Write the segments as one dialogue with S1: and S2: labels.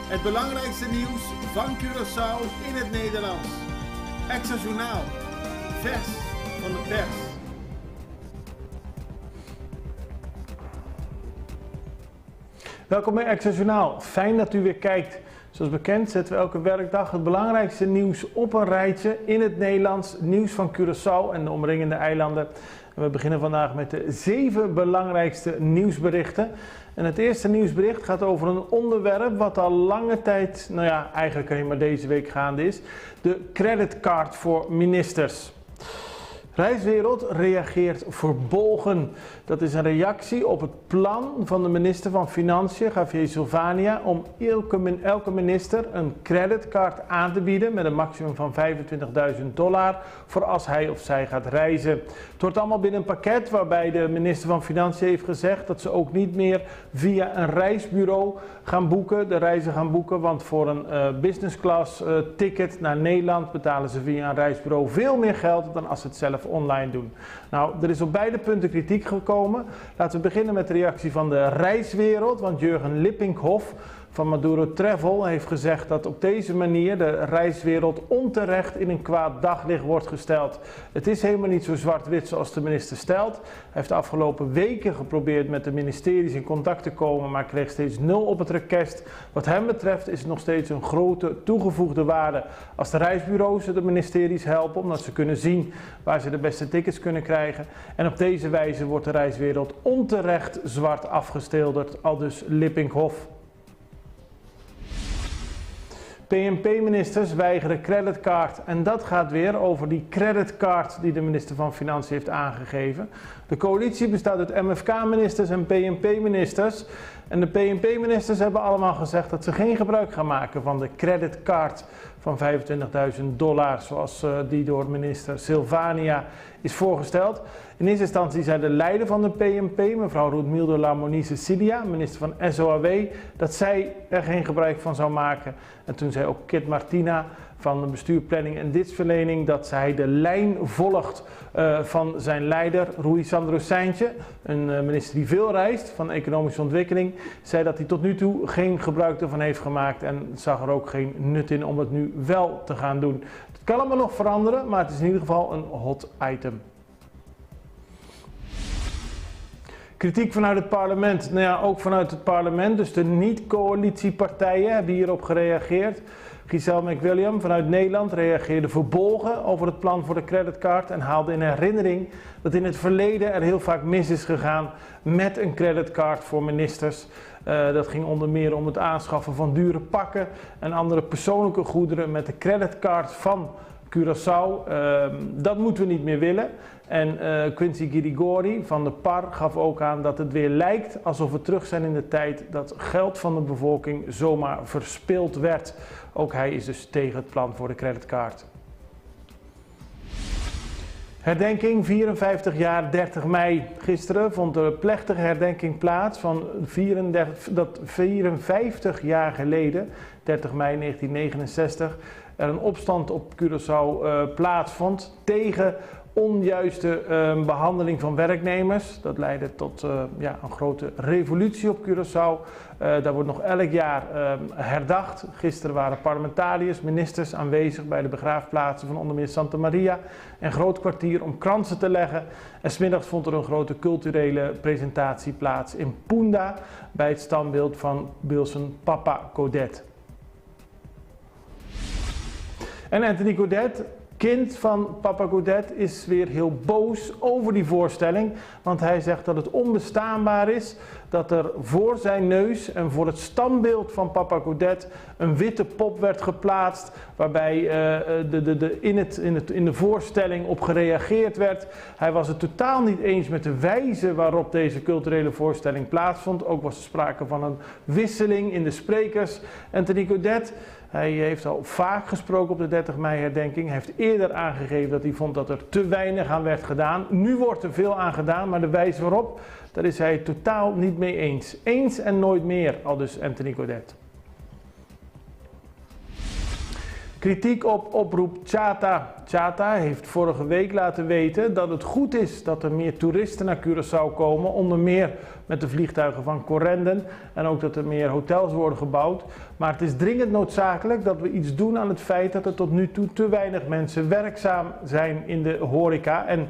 S1: Het belangrijkste nieuws van Curaçao in het Nederlands. Extra Journaal, vers van de pers.
S2: Welkom bij Extra Journaal. Fijn dat u weer kijkt. Zoals bekend zetten we elke werkdag het belangrijkste nieuws op een rijtje in het Nederlands. Nieuws van Curaçao en de omringende eilanden. En we beginnen vandaag met de 7 belangrijkste nieuwsberichten. En het eerste nieuwsbericht gaat over een onderwerp wat al lange tijd, eigenlijk alleen maar deze week gaande is. De creditcard voor ministers. Reiswereld reageert verbolgen. Dat is een reactie op het plan van de minister van Financiën, Javier Solvania, om elke minister een creditcard aan te bieden met een maximum van $25.000 voor als hij of zij gaat reizen. Het wordt allemaal binnen een pakket waarbij de minister van Financiën heeft gezegd dat ze ook niet meer via een reisbureau de reizen gaan boeken, want voor een business class ticket naar Nederland betalen ze via een reisbureau veel meer geld dan als ze het zelf online doen. Nou, er is op beide punten kritiek gekomen. Laten we beginnen met de reactie van de reiswereld, want Jurgen Lippinghoff van Maduro Travel heeft gezegd dat op deze manier de reiswereld onterecht in een kwaad daglicht wordt gesteld. Het is helemaal niet zo zwart-wit zoals de minister stelt. Hij heeft de afgelopen weken geprobeerd met de ministeries in contact te komen, maar kreeg steeds 0 op het request. Wat hem betreft is het nog steeds een grote toegevoegde waarde als de reisbureaus de ministeries helpen, omdat ze kunnen zien waar ze de beste tickets kunnen krijgen. En op deze wijze wordt de reiswereld onterecht zwart afgestilderd, aldus Lippinghoff. PNP-ministers weigeren creditcard en dat gaat weer over die creditcard die de minister van Financiën heeft aangegeven. De coalitie bestaat uit MFK-ministers en PNP-ministers en de PNP-ministers hebben allemaal gezegd dat ze geen gebruik gaan maken van de creditcard van $25.000 zoals die door minister Silvania is voorgesteld. In eerste instantie zei de leider van de PNP, mevrouw Roetmilde Lamoni Cecilia, minister van SOAW, dat zij er geen gebruik van zou maken. En toen zei ook Kit Martina van de bestuur, planning en dienstverlening dat zij de lijn volgt van zijn leider, Rui Sandro Seintje, een minister die veel reist van economische ontwikkeling, zei dat hij tot nu toe geen gebruik ervan heeft gemaakt en zag er ook geen nut in om het nu wel te gaan doen. Het kan allemaal nog veranderen, maar het is in ieder geval een hot item. Kritiek vanuit het parlement. Ook vanuit het parlement, dus de niet-coalitiepartijen hebben hierop gereageerd. Giselle McWilliam vanuit Nederland reageerde verbolgen over het plan voor de creditcard en haalde in herinnering dat in het verleden er heel vaak mis is gegaan met een creditcard voor ministers. Dat ging onder meer om het aanschaffen van dure pakken en andere persoonlijke goederen met de creditcard van Curaçao. Dat moeten we niet meer willen. En Quincy Girigori van de PAR gaf ook aan dat het weer lijkt alsof we terug zijn in de tijd dat geld van de bevolking zomaar verspild werd. Ook hij is dus tegen het plan voor de creditcard. Herdenking 54 jaar 30 mei. Gisteren vond er een plechtige herdenking plaats van 54 jaar geleden, 30 mei 1969, er een opstand op Curaçao plaatsvond tegen onjuiste behandeling van werknemers. Dat leidde tot een grote revolutie op Curaçao. Daar wordt nog elk jaar herdacht. Gisteren waren parlementariërs, ministers aanwezig bij de begraafplaatsen van onder meer Santa Maria en Grootkwartier om kransen te leggen. En 's middags vond er een grote culturele presentatie plaats in Punda bij het standbeeld van Bilson Papa Godet. En Anthony Godet, kind van Papa Godet, is weer heel boos over die voorstelling. Want hij zegt dat het onbestaanbaar is dat er voor zijn neus en voor het standbeeld van Papa Godet een witte pop werd geplaatst. Waarbij in de voorstelling op gereageerd werd. Hij was het totaal niet eens met de wijze waarop deze culturele voorstelling plaatsvond. Ook was er sprake van een wisseling in de sprekers. Anthony Godet, hij heeft al vaak gesproken op de 30 mei herdenking. Hij heeft eerder aangegeven dat hij vond dat er te weinig aan werd gedaan. Nu wordt er veel aan gedaan, maar de wijze waarop, daar is hij totaal niet mee eens. Eens en nooit meer, aldus Anthony Godet. Kritiek op oproep Tjata. Tjata heeft vorige week laten weten dat het goed is dat er meer toeristen naar Curaçao komen, onder meer met de vliegtuigen van Corendon en ook dat er meer hotels worden gebouwd. Maar het is dringend noodzakelijk dat we iets doen aan het feit dat er tot nu toe te weinig mensen werkzaam zijn in de horeca en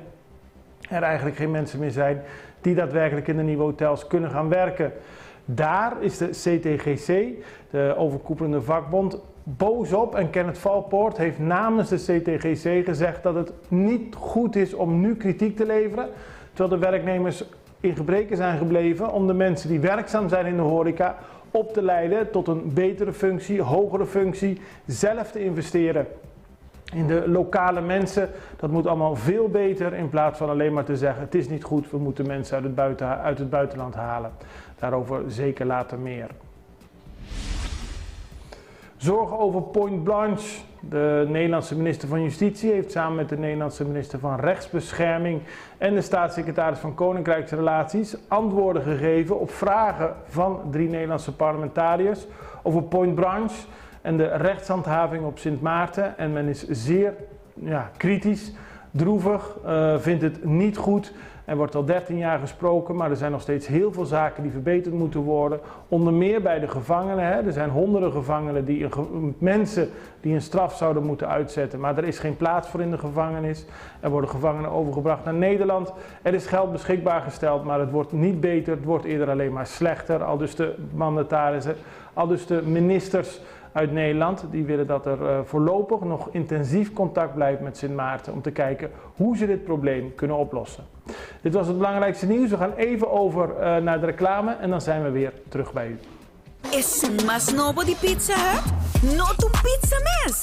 S2: er eigenlijk geen mensen meer zijn die daadwerkelijk in de nieuwe hotels kunnen gaan werken. Daar is de CTGC, de overkoepelende vakbond, boos op en Kenneth Valpoort heeft namens de CTGC gezegd dat het niet goed is om nu kritiek te leveren, terwijl de werknemers in gebreke zijn gebleven om de mensen die werkzaam zijn in de horeca op te leiden tot een betere functie, hogere functie, zelf te investeren in de lokale mensen. Dat moet allemaal veel beter in plaats van alleen maar te zeggen het is niet goed, we moeten mensen uit het buitenland halen. Daarover zeker later meer. Zorgen over Point Blanche. De Nederlandse minister van Justitie heeft samen met de Nederlandse minister van Rechtsbescherming en de staatssecretaris van Koninkrijksrelaties antwoorden gegeven op vragen van 3 Nederlandse parlementariërs over Point Blanche en de rechtshandhaving op Sint Maarten. En men is zeer kritisch, droevig, vindt het niet goed. Er wordt al 13 jaar gesproken, maar er zijn nog steeds heel veel zaken die verbeterd moeten worden. Onder meer bij de gevangenen. Er zijn honderden gevangenen, mensen die een straf zouden moeten uitzetten. Maar er is geen plaats voor in de gevangenis. Er worden gevangenen overgebracht naar Nederland. Er is geld beschikbaar gesteld, maar het wordt niet beter. Het wordt eerder alleen maar slechter. Aldus de mandatarissen, aldus de ministers uit Nederland. Die willen dat er voorlopig nog intensief contact blijft met Sint Maarten om te kijken hoe ze dit probleem kunnen oplossen. Dit was het belangrijkste nieuws. We gaan even over naar de reclame en dan zijn we weer terug bij u.
S3: Es un más novo de Pizza Hut? No tu pizza mes.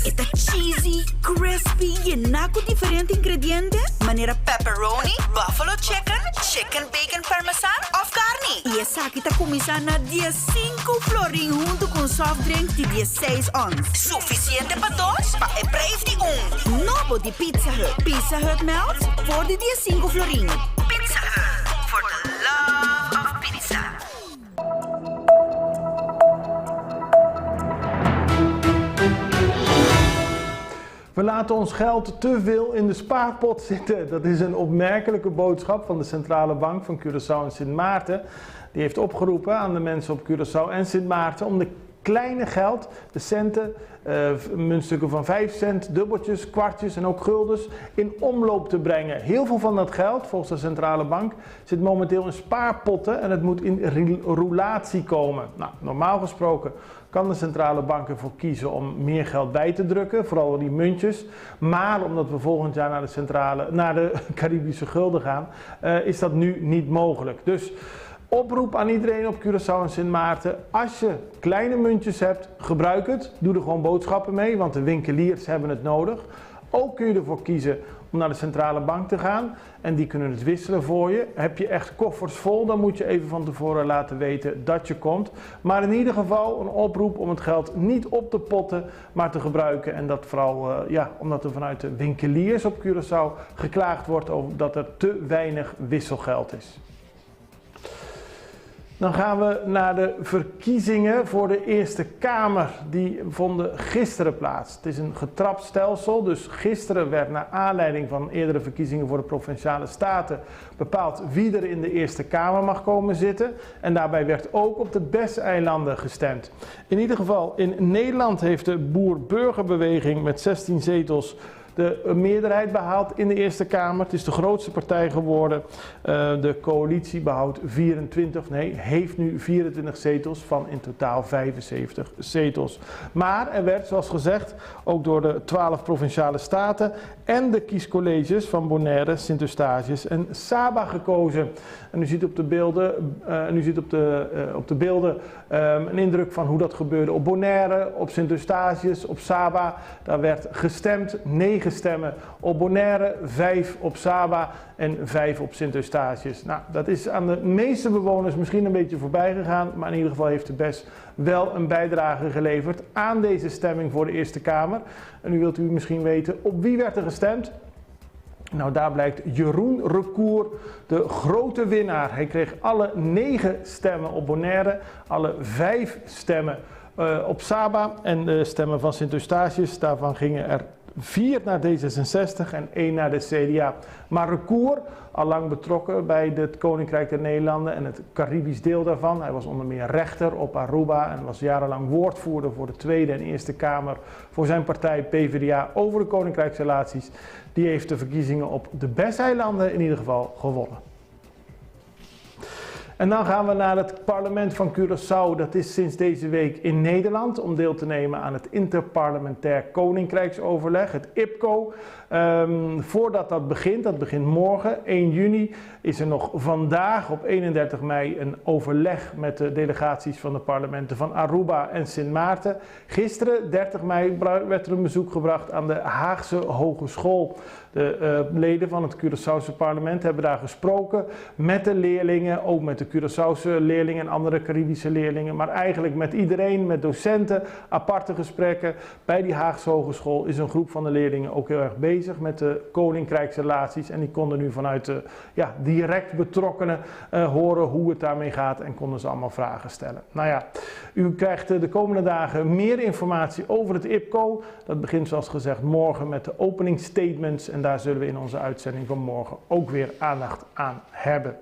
S3: Esta cheesy, crispy, llenaco diferente ingrediente. Manera pepperoni, buffalo chicken, chicken bacon parmesan of carne. Y esa aquí está comisana 15 florin junto con soft drink de 16 ons. Suficiente para dos, pa e breve de Novo de Pizza Hut. Pizza Hut melts voor de 15 florin. Pizza Hut, for the love of pizza.
S2: We laten ons geld te veel in de spaarpot zitten. Dat is een opmerkelijke boodschap van de Centrale Bank van Curaçao en Sint Maarten. Die heeft opgeroepen aan de mensen op Curaçao en Sint Maarten om de kleine geld, de centen, muntstukken van 5 cent, dubbeltjes, kwartjes en ook guldens in omloop te brengen. Heel veel van dat geld, volgens de Centrale Bank, zit momenteel in spaarpotten en het moet in roulatie komen. Nou, normaal gesproken kan de centrale bank ervoor kiezen om meer geld bij te drukken, vooral die muntjes. Maar omdat we volgend jaar naar de Caribische gulden gaan, is dat nu niet mogelijk. Dus oproep aan iedereen op Curaçao en Sint Maarten. Als je kleine muntjes hebt, gebruik het. Doe er gewoon boodschappen mee, want de winkeliers hebben het nodig. Ook kun je ervoor kiezen om naar de centrale bank te gaan en die kunnen het wisselen voor je. Heb je echt koffers vol, dan moet je even van tevoren laten weten dat je komt. Maar in ieder geval een oproep om het geld niet op te potten, maar te gebruiken. En dat vooral omdat er vanuit de winkeliers op Curaçao geklaagd wordt over dat er te weinig wisselgeld is. Dan gaan we naar de verkiezingen voor de Eerste Kamer. Die vonden gisteren plaats. Het is een getrapt stelsel, dus gisteren werd naar aanleiding van eerdere verkiezingen voor de Provinciale Staten bepaald wie er in de Eerste Kamer mag komen zitten. En daarbij werd ook op de BES-eilanden gestemd. In ieder geval, in Nederland heeft de Boer-Burgerbeweging met 16 zetels de meerderheid behaald in de Eerste Kamer. Het is de grootste partij geworden. De coalitie heeft nu 24 zetels van in totaal 75 zetels. Maar er werd, zoals gezegd, ook door de 12 provinciale staten en de kiescolleges van Bonaire, Sint-Eustatius en Saba gekozen. En u ziet op de beelden een indruk van hoe dat gebeurde op Bonaire, op Sint-Eustatius, op Saba. Daar werd gestemd, 9 stemmen op Bonaire, 5 op Saba en 5 op Sint-Eustatius. Nou, dat is aan de meeste bewoners misschien een beetje voorbij gegaan, maar in ieder geval heeft de BES wel een bijdrage geleverd aan deze stemming voor de Eerste Kamer. En nu wilt u misschien weten, op wie werd er gestemd? Nou, daar blijkt Jeroen Recour de grote winnaar. Hij kreeg alle 9 stemmen op Bonaire, alle 5 stemmen op Saba en de stemmen van Sint-Eustatius. Daarvan gingen er 4 naar D66 en 1 naar de CDA. Maar Recour, al lang betrokken bij het Koninkrijk der Nederlanden en het Caribisch deel daarvan. Hij was onder meer rechter op Aruba en was jarenlang woordvoerder voor de Tweede en Eerste Kamer voor zijn partij PvdA over de koninkrijksrelaties. Die heeft de verkiezingen op de BES-eilanden in ieder geval gewonnen. En dan gaan we naar het parlement van Curaçao. Dat is sinds deze week in Nederland om deel te nemen aan het Interparlementair Koninkrijksoverleg, het IPCO. Voordat dat begint morgen, 1 juni, is er nog vandaag op 31 mei een overleg met de delegaties van de parlementen van Aruba en Sint Maarten. Gisteren, 30 mei, werd er een bezoek gebracht aan de Haagse Hogeschool. De leden van het Curaçaose parlement hebben daar gesproken met de leerlingen, ook met de Curaçaose leerlingen en andere Caribische leerlingen, maar eigenlijk met iedereen, met docenten, aparte gesprekken. Bij die Haagse Hogeschool is een groep van de leerlingen ook heel erg bezig met de koninkrijksrelaties en die konden nu vanuit de direct betrokkenen horen hoe het daarmee gaat en konden ze allemaal vragen stellen. Nou ja, u krijgt de komende dagen meer informatie over het IPCO. Dat begint zoals gezegd morgen met de opening statements en daar zullen we in onze uitzending van morgen ook weer aandacht aan hebben.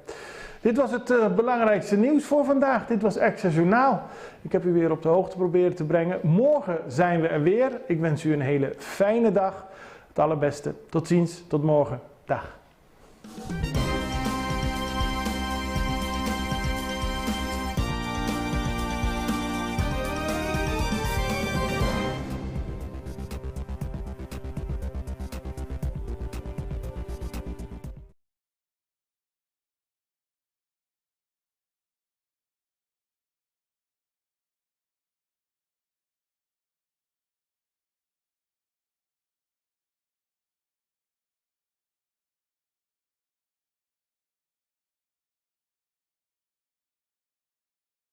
S2: Dit was het belangrijkste nieuws voor vandaag. Dit was Extra Journaal. Ik heb u weer op de hoogte proberen te brengen. Morgen zijn we er weer. Ik wens u een hele fijne dag. Het allerbeste. Tot ziens. Tot morgen. Dag.